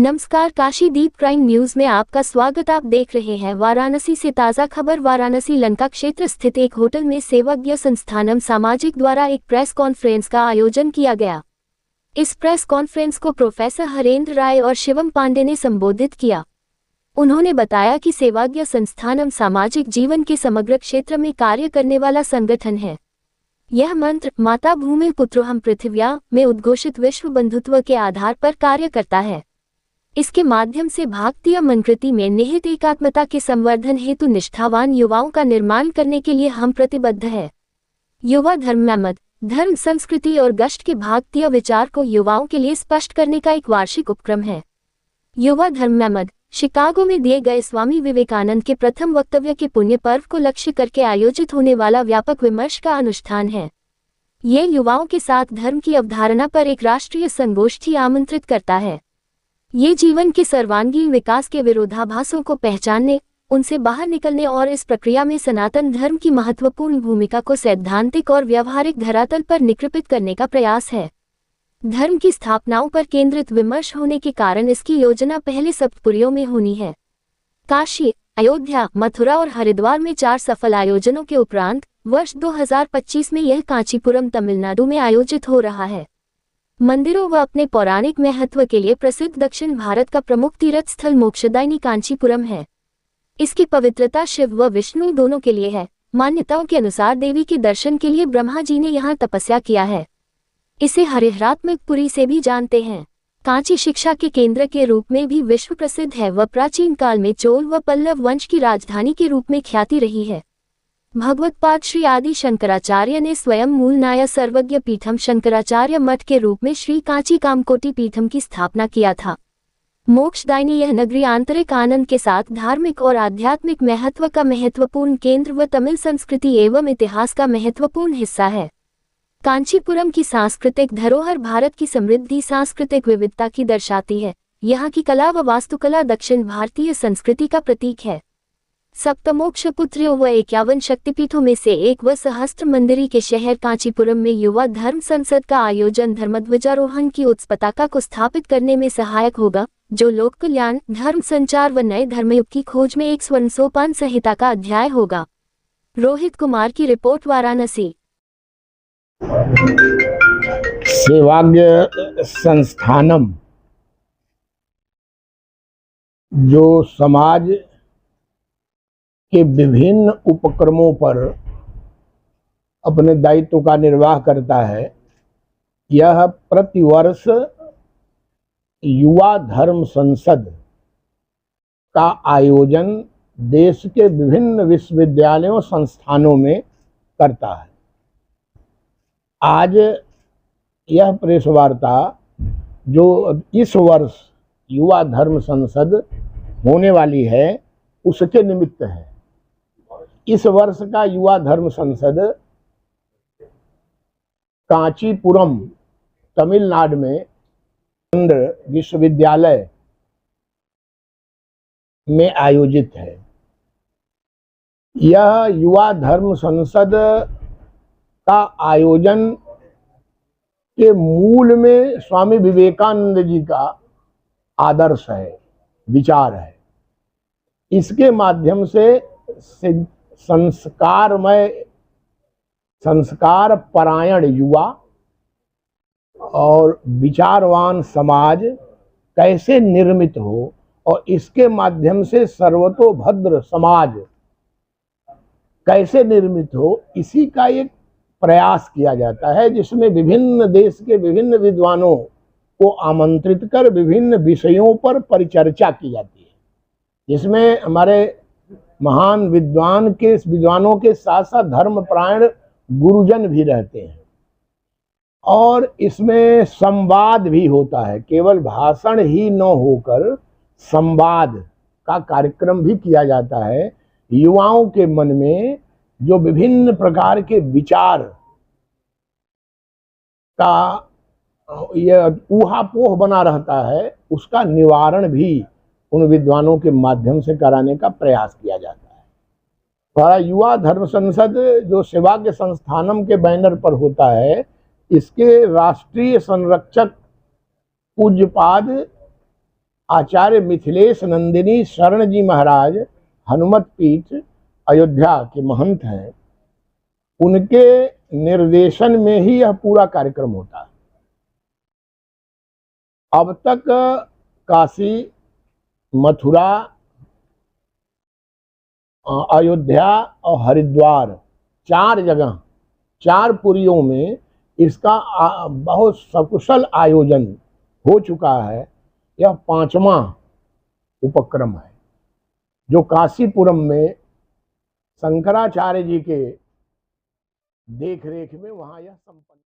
नमस्कार, काशीदीप crime news में आपका स्वागत। आप देख रहे हैं वाराणसी से ताज़ा खबर। वाराणसी लंका क्षेत्र स्थित एक होटल में सेवाज्ञ संस्थानम सामाजिक द्वारा एक प्रेस कॉन्फ्रेंस का आयोजन किया गया। इस प्रेस कॉन्फ्रेंस को प्रोफेसर हरेंद्र राय और शिवम पांडे ने संबोधित किया। उन्होंने बताया कि सेवाज्ञ संस्थानम सामाजिक जीवन के समग्र क्षेत्र में कार्य करने वाला संगठन है। यह मंत्र माता भूमि पुत्रोहम पृथिव्या में उद्घोषित विश्व बंधुत्व के आधार पर कार्य करता है। इसके माध्यम से भारतीय संस्कृति में निहित एकात्मता के संवर्धन हेतु निष्ठावान युवाओं का निर्माण करने के लिए हम प्रतिबद्ध है। युवा धर्ममत धर्म, संस्कृति और गष्ट के भारतीय विचार को युवाओं के लिए स्पष्ट करने का एक वार्षिक उपक्रम है। युवा धर्ममत शिकागो में दिए गए स्वामी विवेकानंद के प्रथम वक्तव्य के पुण्य पर्व को लक्ष्य करके आयोजित होने वाला व्यापक विमर्श का अनुष्ठान है। ये युवाओं के साथ धर्म की अवधारणा पर एक राष्ट्रीय संगोष्ठी आमंत्रित करता है। ये जीवन के सर्वांगीण विकास के विरोधाभासों को पहचानने, उनसे बाहर निकलने और इस प्रक्रिया में सनातन धर्म की महत्वपूर्ण भूमिका को सैद्धांतिक और व्यावहारिक धरातल पर निरूपित करने का प्रयास है। धर्म की स्थापनाओं पर केंद्रित विमर्श होने के कारण इसकी योजना पहले सप्तपुरियों में होनी है। काशी, अयोध्या, मथुरा और हरिद्वार में 4 सफल आयोजनों के उपरांत वर्ष 2025 में यह कांचीपुरम, तमिलनाडु में आयोजित हो रहा है। मंदिरों व अपने पौराणिक महत्व के लिए प्रसिद्ध दक्षिण भारत का प्रमुख तीर्थ स्थल मोक्षदायिनी कांचीपुरम है। इसकी पवित्रता शिव व विष्णु दोनों के लिए है। मान्यताओं के अनुसार देवी के दर्शन के लिए ब्रह्मा जी ने यहाँ तपस्या किया है। इसे हरिहरात्मक पुरी से भी जानते हैं। कांची शिक्षा के केंद्र के रूप में भी विश्व प्रसिद्ध है व प्राचीन काल में चोल व पल्लव वंश की राजधानी के रूप में ख्याति रही है। भगवत्पाद श्री आदि शंकराचार्य ने स्वयं मूलनाया सर्वज्ञ पीठम शंकराचार्य मठ के रूप में श्री कांची कामकोटि पीठम की स्थापना किया था। मोक्षदायिनी यह नगरी आंतरिक आनंद के साथ धार्मिक और आध्यात्मिक महत्व का महत्वपूर्ण केंद्र व तमिल संस्कृति एवं इतिहास का महत्वपूर्ण हिस्सा है। कांचीपुरम की सांस्कृतिक धरोहर भारत की समृद्धि सांस्कृतिक विविधता की दर्शाती है। यहाँ की कला व वास्तुकला दक्षिण भारतीय संस्कृति का प्रतीक है। सप्तमोक्ष पुत्रियों व 51 शक्तिपीठों में से एक व सहस्त्र मंदिरी के शहर कांचीपुरम में युवा धर्म संसद का आयोजन धर्मध्वजारोहण की उच्च पताका को स्थापित करने में सहायक होगा, जो लोक कल्याण, धर्म संचार व नए धर्मयुग की खोज में एक स्वर्ण सोपान संहिता का अध्याय होगा। रोहित कुमार की रिपोर्ट, वाराणसी। सेवाज्ञ संस्थानम जो समाज के विभिन्न उपक्रमों पर अपने दायित्व का निर्वाह करता है, यह प्रतिवर्ष युवा धर्म संसद का आयोजन देश के विभिन्न विश्वविद्यालयों संस्थानों में करता है। आज यह प्रेस वार्ता जो इस वर्ष युवा धर्म संसद होने वाली है, उसके निमित्त है। इस वर्ष का युवा धर्म संसद कांचीपुरम, तमिलनाडु में आंध्र विश्वविद्यालय में आयोजित है। यह युवा धर्म संसद का आयोजन के मूल में स्वामी विवेकानंद जी का आदर्श है, विचार है। इसके माध्यम से संस्कार परायण युवा और विचारवान समाज कैसे निर्मित हो और इसके माध्यम से सर्वतोभद्र समाज कैसे निर्मित हो, इसी का एक प्रयास किया जाता है, जिसमें विभिन्न देश के विभिन्न विद्वानों को आमंत्रित कर विभिन्न विषयों पर परिचर्चा की जाती है, जिसमें हमारे महान विद्वानों के साथ साथ धर्मपरायण गुरुजन भी रहते हैं और इसमें संवाद भी होता है। केवल भाषण ही न होकर संवाद का कार्यक्रम भी किया जाता है। युवाओं के मन में जो विभिन्न प्रकार के विचार का यह ऊहापोह बना रहता है, उसका निवारण भी उन विद्वानों के माध्यम से कराने का प्रयास किया जाता है। हमारा युवा धर्म संसद जो सेवाज्ञ संस्थानम के बैनर पर होता है, इसके राष्ट्रीय संरक्षक पूज्यपाद आचार्य मिथिलेश नंदिनी शरण जी महाराज हनुमत पीठ अयोध्या के महंत हैं, उनके निर्देशन में ही यह पूरा कार्यक्रम होता है। अब तक काशी, मथुरा, अयोध्या और हरिद्वार 4 जगह, 4 पुरियों में इसका बहुत सकुशल आयोजन हो चुका है। यह 5वां उपक्रम है जो काशीपुरम में शंकराचार्य जी के देख रेख में वहां यह संपन्न